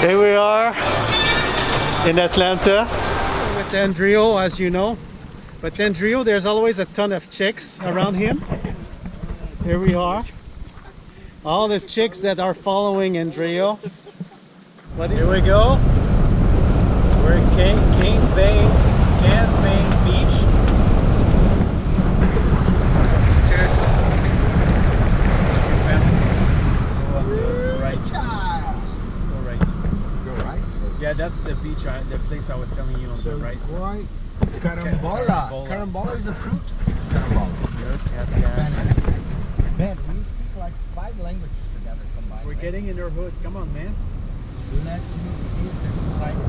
Here we are in Atlanta with Andrio, as you know. But Andrio, there's always a ton of chicks around him. Here we are. All the chicks that are following Andrio. But here we go. We're in Cane Bay Beach. Cheers. Fast. Go right. Go right. Go right? Yeah, that's the beach, the place I was telling you on the right. Right. Carambola. Carambola is a fruit. Carambola. Good, Spanish. Man, we speak like 5 languages together combined. We're getting in their hood. Come on, man. Let's meet. He's excited.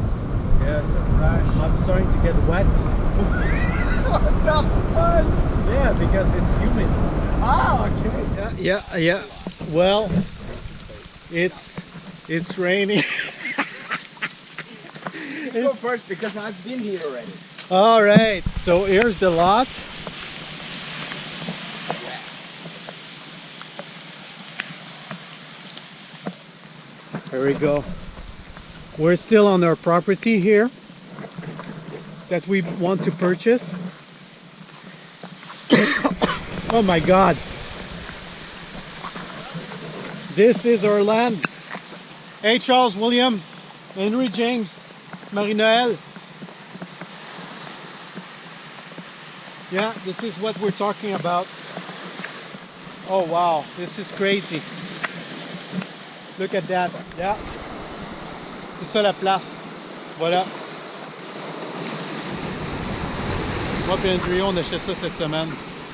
Yes. I'm starting to get wet. What the fudge? Yeah, because it's humid. Ah, okay. Yeah. Well, it's raining. Go first because I've been here already. All right. So here's the lot. There we go. We're still on our property here that we want to purchase. Oh my God. This is our land. Hey, Charles, William, Henry, James, Marie-Noël. Yeah, this is what we're talking about. Oh wow, this is crazy. Look at that. Yeah. C'est ça la place. Voilà. Moi et Andrea, on achète ça cette semaine.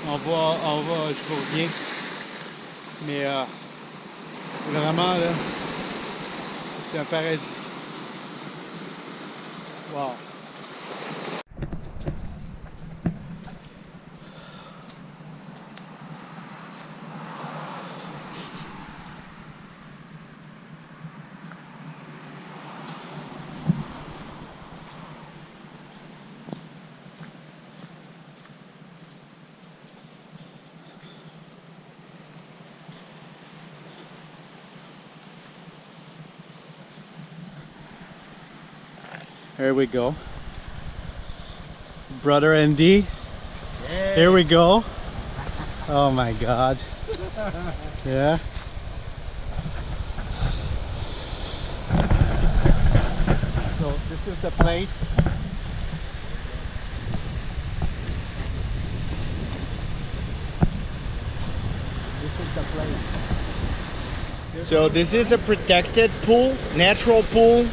On va, je vous reviens. Mais vraiment là, c'est un paradis. Wow. Here we go. Brother Andy. Yay. Here we go. Oh my God. Yeah. So this is the place. This is the place. So this is a protected pool, natural pool,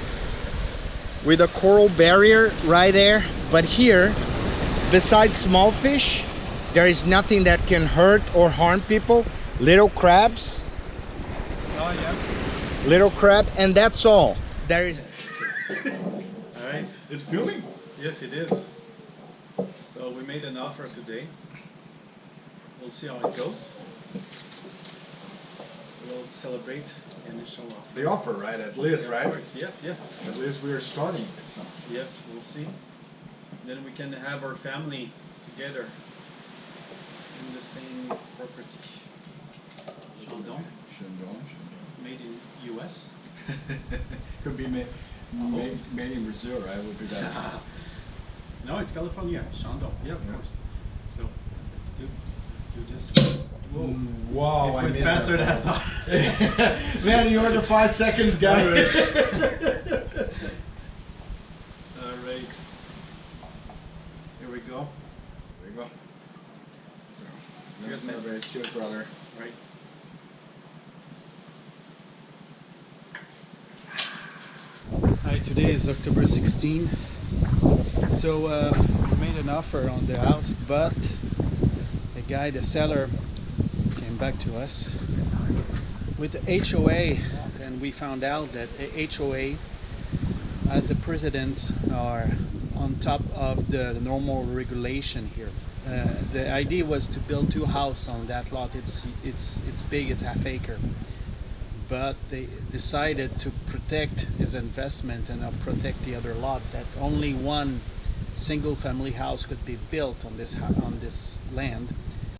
with a coral barrier right there. But here, besides small fish, there is nothing that can hurt or harm people. Little crabs. Oh yeah. Little crab, and that's all. There is. All right. It's filming? Yes, it is. So we made an offer today. We'll see how it goes. We'll celebrate the initial offer. The offer, right? At least, Of right? course. Yes. At least we are starting with something. Yes, we'll see. Then we can have our family together in the same property. Chandon, made in US. Could be made in Brazil, right? Would be better. No, it's California. Chandon. Yeah, of course. So let's do this. Whoa. Wow, It went faster than I thought. Man, you were the 5 seconds guy. All right. Here we go. There you go. So, Cheers, that's man. Cheers, brother. Right. Hi, today is October 16. So we made an offer on the house, but the seller, came back to us with the HOA, and we found out that the HOA, as the presidents, are on top of the normal regulation here. The idea was to build 2 houses on that lot. It's big, it's half acre. But they decided to protect his investment and not protect the other lot, that only one single family house could be built on this land.